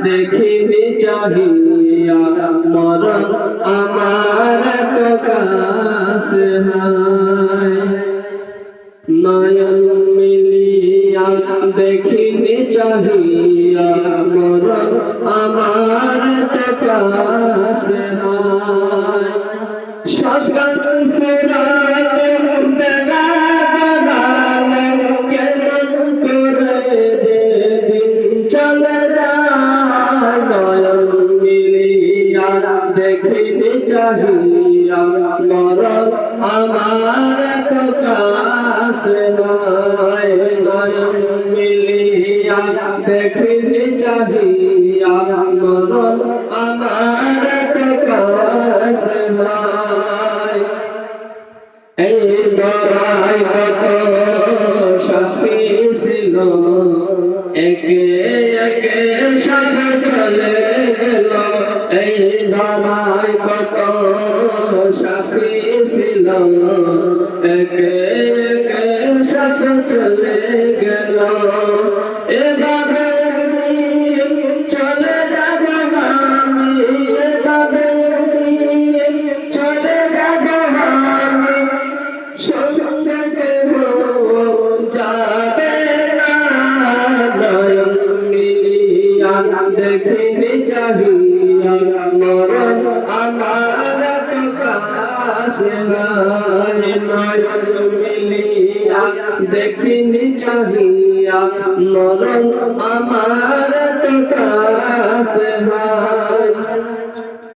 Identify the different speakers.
Speaker 1: দেখিবি চাহিয়া মরণ আমার তো কাছে হায় নয়ন মিলিয়া দেখিবি চাহিয়া মরণ আমার তো কাছে হায় সকাল ফেরাতে বেলা গড়ালে কেমন করে দিন চলে যায় নয়ন মিলিয়া দেখিবি চাহিয়া মরণ আমার তো কাছে নাই নয়ন মিলিয়া দেখিবি চাহিয়া মরণ আমার তো কাছে নাই এই ধরায় কত সাথী ছিল একে একে সব চলে গেল এই ধরায় কত সাথী ছিল একে একে সব চলে গেল এভাবে চলে যাব আমি এভাবে চলে যাব আমি সঙ্গে কেহ যাবে না নয়ন মিলিয়া দেখিবি চাহিয়া মরণ আমার তো কাছে নাই নয়ন মিলিয়া দেখিবি চাহিয়া মরণ আমার তো কাছে নাই